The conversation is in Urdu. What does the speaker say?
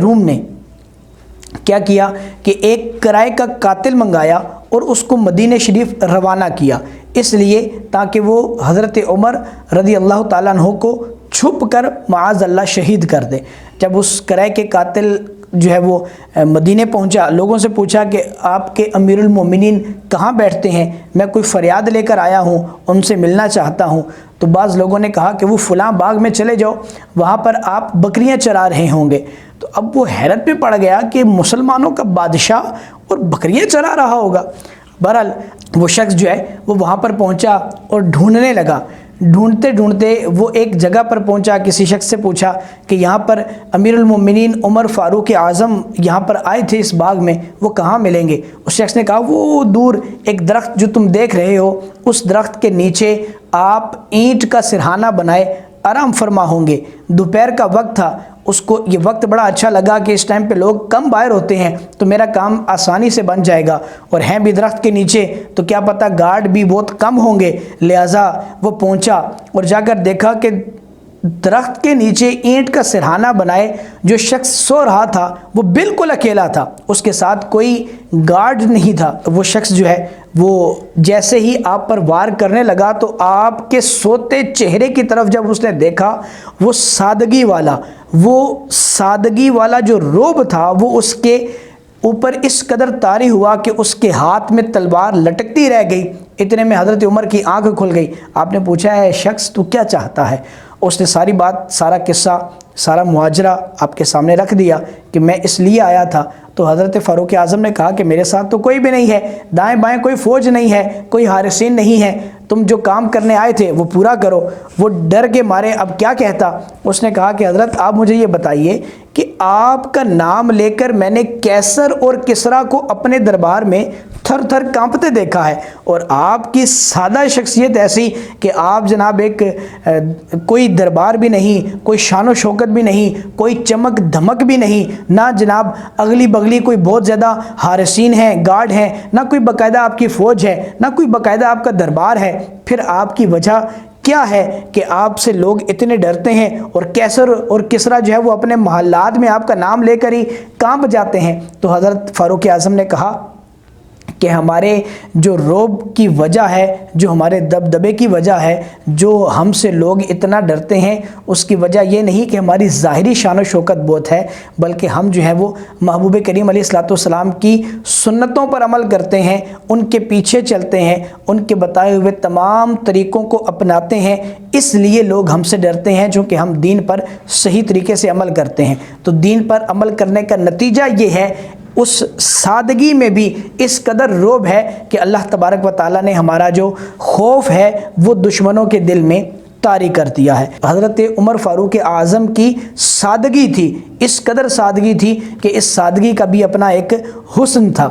روم نے کیا کیا کہ ایک کرائے کا قاتل منگایا اور اس کو مدینہ شریف روانہ کیا، اس لیے تاکہ وہ حضرت عمر رضی اللہ تعالیٰ عنہ کو چھپ کر معاذ اللہ شہید کر دے۔ جب اس کرائے کے قاتل جو ہے وہ مدینہ پہنچا، لوگوں سے پوچھا کہ آپ کے امیر المومنین کہاں بیٹھتے ہیں، میں کوئی فریاد لے کر آیا ہوں، ان سے ملنا چاہتا ہوں۔ تو بعض لوگوں نے کہا کہ وہ فلاں باغ میں چلے جاؤ، وہاں پر آپ بکریاں چرا رہے ہوں گے۔ تو اب وہ حیرت میں پڑ گیا کہ مسلمانوں کا بادشاہ اور بکریاں چرا رہا ہوگا۔ بہرحال وہ شخص جو ہے وہ وہاں پر پہنچا اور ڈھونڈنے لگا۔ ڈھونڈتے ڈھونڈتے وہ ایک جگہ پر پہنچا، کسی شخص سے پوچھا کہ یہاں پر امیر المومنین عمر فاروق اعظم یہاں پر آئے تھے اس باغ میں، وہ کہاں ملیں گے؟ اس شخص نے کہا وہ دور ایک درخت جو تم دیکھ رہے ہو، اس درخت کے نیچے آپ اینٹ کا سرہانہ بنائے آرام فرما ہوں گے۔ دوپہر کا وقت تھا، اس کو یہ وقت بڑا اچھا لگا کہ اس ٹائم پہ لوگ کم باہر ہوتے ہیں تو میرا کام آسانی سے بن جائے گا، اور ہیں بھی درخت کے نیچے تو کیا پتہ گارڈ بھی بہت کم ہوں گے، لہٰذا وہ پہنچا اور جا کر دیکھا کہ درخت کے نیچے اینٹ کا سرہانہ بنائے جو شخص سو رہا تھا وہ بالکل اکیلا تھا، اس کے ساتھ کوئی گارڈ نہیں تھا۔ وہ شخص جو ہے وہ جیسے ہی آپ پر وار کرنے لگا تو آپ کے سوتے چہرے کی طرف جب اس نے دیکھا، وہ سادگی والا جو رعب تھا وہ اس کے اوپر اس قدر طاری ہوا کہ اس کے ہاتھ میں تلوار لٹکتی رہ گئی۔ اتنے میں حضرت عمر کی آنکھ کھل گئی۔ آپ نے پوچھا ہے شخص تو کیا چاہتا ہے؟ اس نے ساری بات، سارا قصہ، سارا ماجرا آپ کے سامنے رکھ دیا کہ میں اس لیے آیا تھا۔ تو حضرت فاروق اعظم نے کہا کہ میرے ساتھ تو کوئی بھی نہیں ہے، دائیں بائیں کوئی فوج نہیں ہے، کوئی حارسین نہیں ہے، تم جو کام کرنے آئے تھے وہ پورا کرو۔ وہ ڈر کے مارے اب کیا کہتا؟ اس نے کہا کہ حضرت آپ مجھے یہ بتائیے کہ آپ کا نام لے کر میں نے کیسر اور کسریٰ کو اپنے دربار میں تھر تھر کانپتے دیکھا ہے، اور آپ کی سادہ شخصیت ایسی کہ آپ جناب ایک کوئی دربار بھی نہیں، کوئی شان و شوکت بھی نہیں، کوئی چمک دھمک بھی نہیں، نہ جناب اگلی بگلی کوئی بہت زیادہ حارسین ہیں، گارڈ ہیں، نہ کوئی باقاعدہ آپ کی فوج ہے، نہ کوئی باقاعدہ آپ کا دربار ہے، پھر آپ کی وجہ کیا ہے کہ آپ سے لوگ اتنے ڈرتے ہیں اور کیسر اور کسریٰ جو ہے وہ اپنے محلات میں آپ کا نام لے کر ہی کانپ جاتے ہیں؟ تو حضرت فاروق اعظم نے کہا کہ ہمارے جو رعب کی وجہ ہے، جو ہمارے دبدبے کی وجہ ہے، جو ہم سے لوگ اتنا ڈرتے ہیں، اس کی وجہ یہ نہیں کہ ہماری ظاہری شان و شوکت بہت ہے، بلکہ ہم جو ہے وہ محبوب کریم علیہ الصلوۃ والسلام کی سنتوں پر عمل کرتے ہیں، ان کے پیچھے چلتے ہیں، ان کے بتائے ہوئے تمام طریقوں کو اپناتے ہیں، اس لیے لوگ ہم سے ڈرتے ہیں، چونکہ ہم دین پر صحیح طریقے سے عمل کرتے ہیں۔ تو دین پر عمل کرنے کا نتیجہ یہ ہے، اس سادگی میں بھی اس قدر رعب ہے کہ اللہ تبارک و تعالیٰ نے ہمارا جو خوف ہے وہ دشمنوں کے دل میں طاری کر دیا ہے۔ حضرت عمر فاروق اعظم کی سادگی تھی، اس قدر سادگی تھی کہ اس سادگی کا بھی اپنا ایک حسن تھا۔